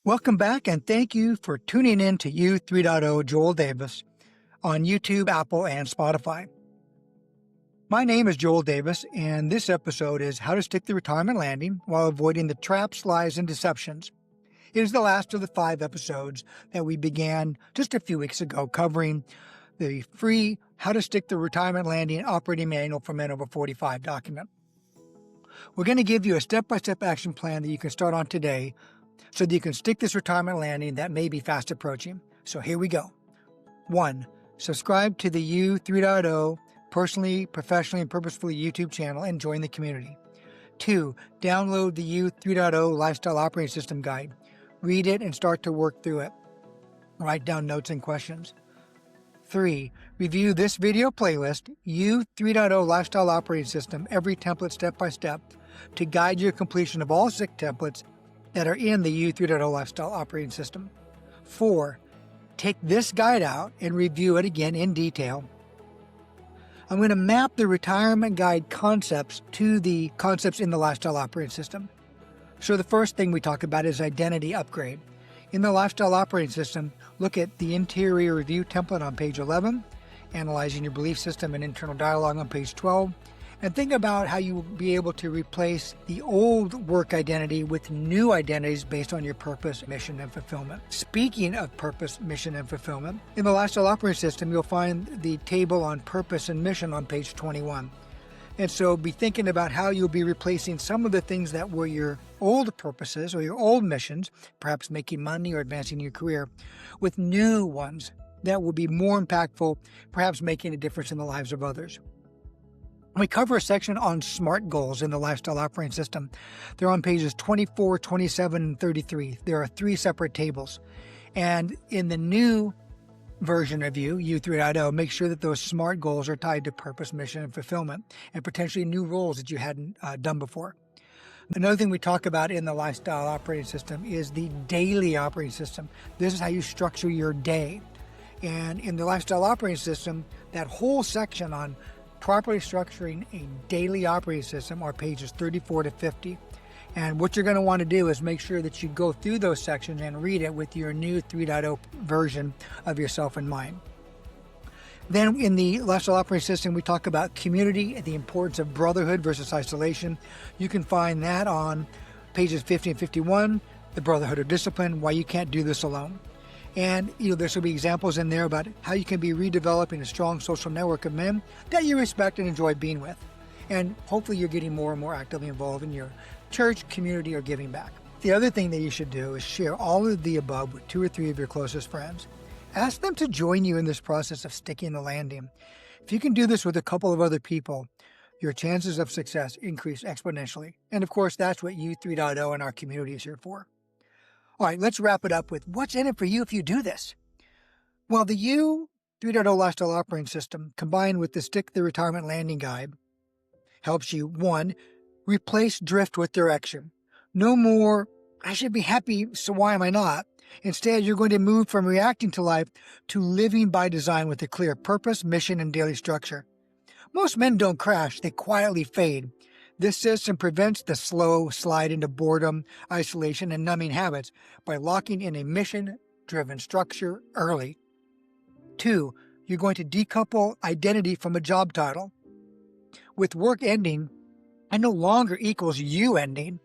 Welcome back, and thank you for tuning in to U 3.0 Joel Davis on YouTube, Apple, and Spotify. My name is Joel Davis, and this episode is How to Stick the Retirement Landing While Avoiding the Traps, Lies, and Deceptions. It is the last of the 5 episodes that we began just a few weeks ago covering the free How to Stick the Retirement Landing Operating Manual for Men Over 45 document. We're going to give you a step-by-step action plan that you can start on today so that you can stick this retirement landing that may be fast approaching. So here we go. 1. Subscribe to the U 3.0 Personally, Professionally, and Purposefully YouTube channel and join the community. 2. Download the U 3.0 Lifestyle Operating System Guide. Read it and start to work through it. Write down notes and questions. 3. Review this video playlist, U 3.0 Lifestyle Operating System, every template step by step, to guide your completion of all 6 templates that are in the U 3.0 Lifestyle Operating System. 4. Take this guide out and review it again in detail. I'm going to map the retirement guide concepts to the concepts in the Lifestyle Operating System. So the first thing we talk about is identity upgrade. In the Lifestyle Operating System, look at the interior review template on page 11, analyzing your belief system and internal dialogue on page 12, and think about how you will be able to replace the old work identity with new identities based on your purpose, mission, and fulfillment. Speaking of purpose, mission, and fulfillment, in the Lifestyle Operating System, you'll find the table on purpose and mission on page 21. And so be thinking about how you'll be replacing some of the things that were your old purposes or your old missions, perhaps making money or advancing your career, with new ones that will be more impactful, perhaps making a difference in the lives of others. We cover a section on SMART goals in the Lifestyle Operating System. They're on pages 24, 27, and 33. There are 3 separate tables. And in the new version of U 3.0, make sure that those SMART goals are tied to purpose, mission, and fulfillment, and potentially new roles that you hadn't done before. Another thing we talk about in the Lifestyle Operating System is the daily operating system. This is how you structure your day. And in the Lifestyle Operating System, that whole section on properly structuring a daily operating system are pages 34 to 50. And what you're going to want to do is make sure that you go through those sections and read it with your new 3.0 version of yourself in mind. Then in the Lifestyle Operating System, we talk about community and the importance of brotherhood versus isolation. You can find that on pages 50 and 51, the brotherhood of discipline, why you can't do this alone. And there's going to be examples in there about how you can be redeveloping a strong social network of men that you respect and enjoy being with. And hopefully you're getting more and more actively involved in your church, community, or giving back. The other thing that you should do is share all of the above with 2 or 3 of your closest friends. Ask them to join you in this process of sticking the landing. If you can do this with a couple of other people, your chances of success increase exponentially. And of course, that's what U 3.0 and our community is here for. All right, let's wrap it up with what's in it for you if you do this. Well, the U 3.0 Lifestyle Operating System, combined with the Stick the Retirement Landing Guide, helps you, 1, replace drift with direction. No more, I should be happy, so why am I not? Instead, you're going to move from reacting to life to living by design with a clear purpose, mission, and daily structure. Most men don't crash, they quietly fade. This system prevents the slow slide into boredom, isolation, and numbing habits by locking in a mission-driven structure early. 2, you're going to decouple identity from a job title. With work ending, and no longer equals you ending,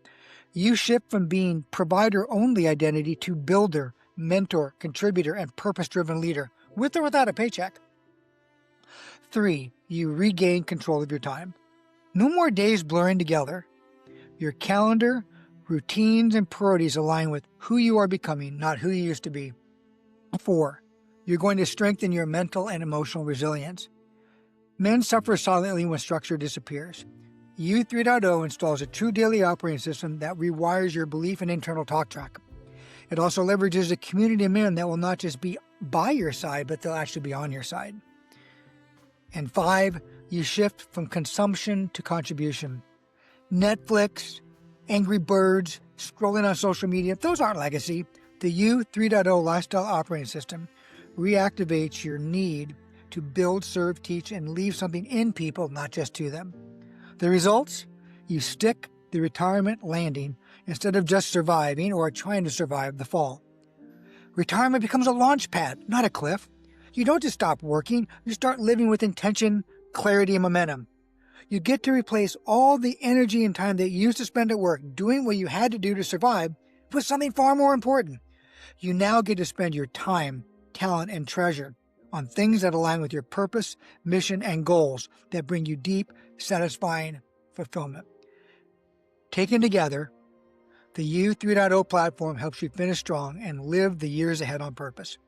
you shift from being provider-only identity to builder, mentor, contributor, and purpose-driven leader, with or without a paycheck. 3, you regain control of your time. No more days blurring together. Your calendar, routines, and priorities align with who you are becoming, not who you used to be. 4, you're going to strengthen your mental and emotional resilience. Men suffer silently when structure disappears. U 3.0 installs a true daily operating system that rewires your belief and internal talk track. It also leverages a community of men that will not just be by your side, but they'll actually be on your side. And 5, you shift from consumption to contribution. Netflix, Angry Birds, scrolling on social media, those aren't legacy. The U 3.0 Lifestyle Operating System reactivates your need to build, serve, teach, and leave something in people, not just to them. The results? You stick the retirement landing instead of just surviving or trying to survive the fall. Retirement becomes a launch pad, not a cliff. You don't just stop working, you start living with intention, clarity, and momentum. You get to replace all the energy and time that you used to spend at work doing what you had to do to survive with something far more important. You now get to spend your time, talent, and treasure on things that align with your purpose, mission, and goals that bring you deep, satisfying fulfillment. Taken together, the U 3.0 platform helps you finish strong and live the years ahead on purpose.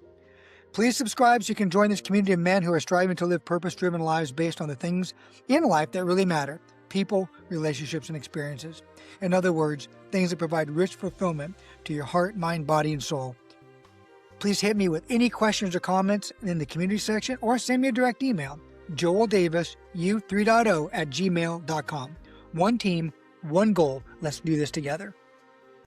Please subscribe so you can join this community of men who are striving to live purpose-driven lives based on the things in life that really matter: people, relationships, and experiences. In other words, things that provide rich fulfillment to your heart, mind, body, and soul. Please hit me with any questions or comments in the community section or send me a direct email, joeldavisu3.0@gmail.com. One team, one goal. Let's do this together.